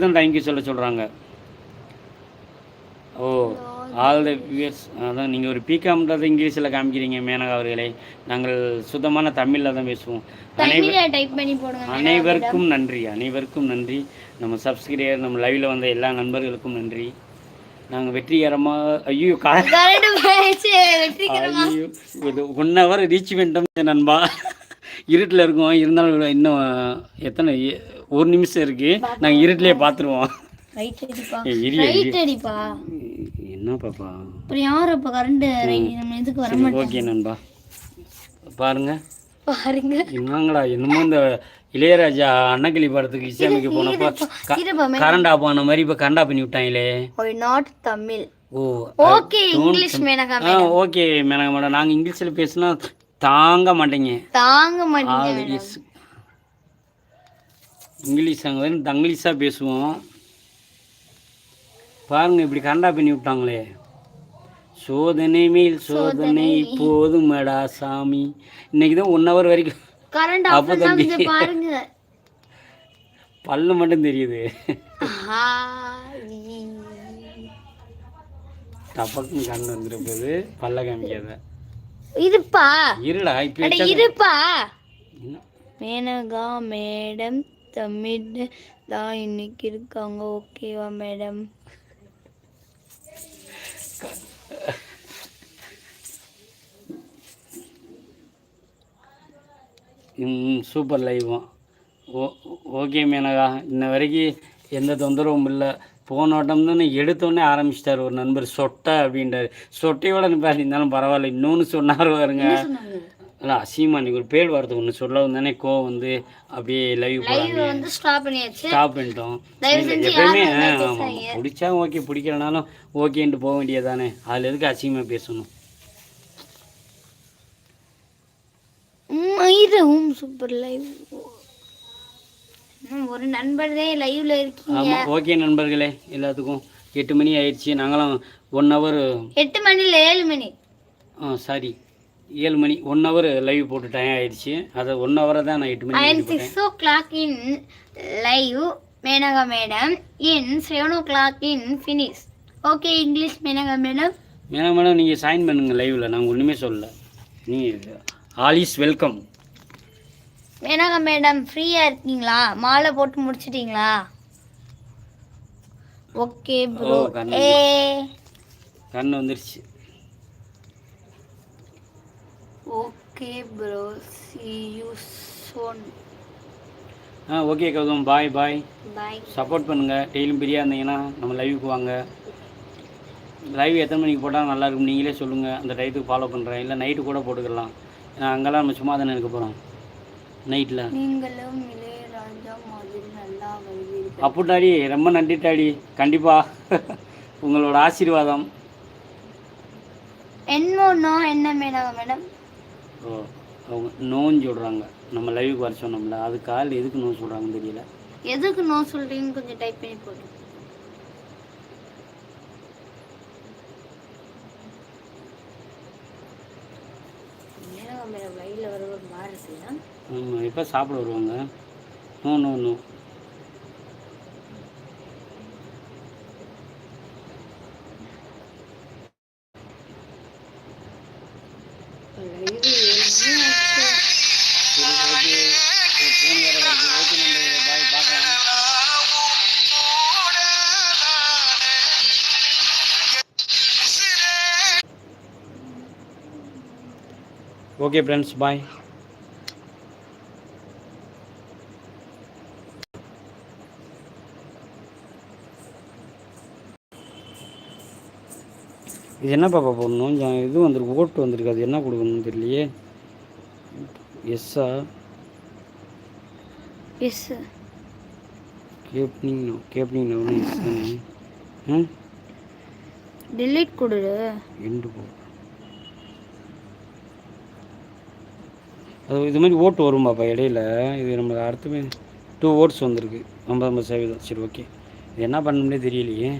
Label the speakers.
Speaker 1: தான் தேங்க்யூ சொல்கிறாங்க. ஓ all the viewers. அதான் நீங்கள் ஒரு பிகாம்ன்றதை இங்கிலீஷில் காமிக்கிறீங்க மேனகா அவர்களே. நாங்கள் சுத்தமான தமிழில் தான் பேசுவோம். அனைவருக்கும் நன்றி, அனைவருக்கும் நன்றி. நம்ம சப்ஸ்கிரைபர், நம்ம லைவில் வந்த எல்லா நண்பர்களுக்கும் நன்றி. நாங்கள் வெற்றிகரமாக ஐயோ 1 ஹவர் ரீச் பண்ணிட்டோம் நண்பா. இருட்டில் இருக்கோம், இருந்தாலும் இன்னும் எத்தனை 1 நிமிஷம் இருக்குது. நாங்கள் இருட்டிலே பார்த்துருவோம். என்ன பாப்பா ஓகே நண்பா. பாருங்க என்னங்களா என்னமோ இந்த இளையராஜா அன்னக்கிளி படத்துக்கு இசையமைக்க போனப்போ கரண்ட் ஆஃப் ஆன மாதிரி இப்போ கரண்ட் ஆஃப் பண்ணி விட்டாங்களே. ஓகே மேனகா மேடம், நாங்கள் இங்கிலீஷில் பேசினா தாங்க மாட்டேங்க. இங்கிலீஷ் அங்கே வந்து தங்கிலீஷாக பேசுவோம். பாருங்க இப்படி கரண்டா பண்ணி விட்டாங்களே. சோதனை மேல் சோதனை போதும் மேடா சாமி. இன்னைக்கு தான் 1 ஹவர் வரைக்கும் அப்போ தம்பி பல்லு மட்டும் தெரியுது. டப்பக்குன்னு கண்ணு வந்துட போகுது, பல்ல காமிக்காத. இருடா இப்ப
Speaker 2: மேனகா மேடம் தமிழ் தான் இன்னைக்கு இருக்காங்க. ஓகேவா மேடம்?
Speaker 1: சூப்பர் லைவும். ஓகே மேனகா, இன்ன வரைக்கும் எந்த தொந்தரவும் இல்லை. போன வட்டம் தான் எடுத்தோடனே ஆரம்பிச்சிட்டார் ஒரு நண்பர் சொட்டை அப்படின்றார். சொட்டையோட இருந்தாலும் பரவாயில்ல, இன்னொன்று சொன்னார் பாருங்க. இல்லை அசீமா நீ ஒரு பேர் வார்த்தை ஒன்று சொல்ல வந்தானே கோவம் வந்து அப்படியே லைவ் ஸ்டாப் பண்ணிட்டோம். எப்பயுமே ஆமாம், பிடிச்சா ஓகே, பிடிக்கிறனாலும் ஓகேன்ட்டு போக வேண்டியதானே. அதில் எதுக்கு அசிங்கமாக பேசணும்?
Speaker 2: Super live. ஒரு நண்பர்களே லைவ்ல இருக்கீங்க.
Speaker 1: ஆமாம் ஓகே நண்பர்களே, எல்லாத்துக்கும் 8 மணி ஆயிடுச்சு. நாங்களும் 1 ஹவர்
Speaker 2: 8 மணி இல்லை 7 மணி
Speaker 1: சாரி 7 மணி 1 ஹவர் லைவ் போட்டு டைம் ஆயிடுச்சு. அதை 1 ஹவரை தான் நான் 8 மணி
Speaker 2: 6 o'clock in live Menaka madam in 7 o'clock in finish. Okay English Menaka madam.
Speaker 1: நீங்கள் சைன் பண்ணுங்கள் லைவில், நாங்கள் ஒன்றுமே சொல்லலை. நீங்கள் all is welcome.
Speaker 2: Menaka madam ஃப்ரீயாக இருக்கீங்களா? மாலை போட்டு முடிச்சிட்டிங்களா? Okay bro.
Speaker 1: கண்ணு வந்துருச்சு.
Speaker 2: Okay bro, see you soon.
Speaker 1: Okay Gautham, bye bye. Support பண்ணுங்கள். டெய்லியும் ஃப்ரீயாக இருந்தீங்கன்னா நம்ம லைவுக்கு வாங்க. லைவ் எத்தனை மணிக்கு போட்டால் நல்லாயிருக்கும் நீங்களே சொல்லுங்கள், அந்த டயத்துக்கு ஃபாலோ பண்ணுறேன். இல்லை நைட்டு கூட போட்டுக்கலாம். ஏன்னா அங்கெல்லாம் நம்ம சும்மா தானே இருக்க போகிறோம் நைட்டில்.
Speaker 2: நீங்களும் இளையராஜா மாதிரி நல்லா வருவீர்கள்.
Speaker 1: அப்படிட்டாடி, ரொம்ப நன்றி டாடி. கண்டிப்பாக உங்களோட ஆசீர்வாதம்.
Speaker 2: என்ன மேனகா மேடம்?
Speaker 1: அவங்க நோன்னு சொல்கிறாங்க. நம்ம லைவுக்கு வர சொன்னோம்ல, அது கால் எதுக்கு நோ சொல்கிறாங்கன்னு தெரியல.
Speaker 2: எதுக்கு நோ சொல்கிறீங்கன்னு கொஞ்சம் டைப் பண்ணி போட்டு. மேனகா மேடம் லைவில் வர ஒரு மாதிரி இருக்குல்ல.
Speaker 1: ஆமாம், எப்போ சாப்பிட வருவாங்க? No no no. Okay friends, bye. இது என்ன பாப்பா போடணும்? இது வந்துருக்கு, ஓட்டு வந்திருக்கு. அது என்ன கொடுக்கணும்னு தெரியலையே. எஸ்ஸா
Speaker 2: எஸ்
Speaker 1: கேப்னிங் நோ எஸ் தானே.
Speaker 2: delete கொடு.
Speaker 1: எண்டு போ. அது இது மாதிரி ஓட்டு வரும் பாப்பா இடையில. இது நம்ம அடுத்து 2 ஓட்ஸ் வந்திருக்கு. 50% சரி ஓகே. இது என்ன பண்ணணும்னே தெரியலையே.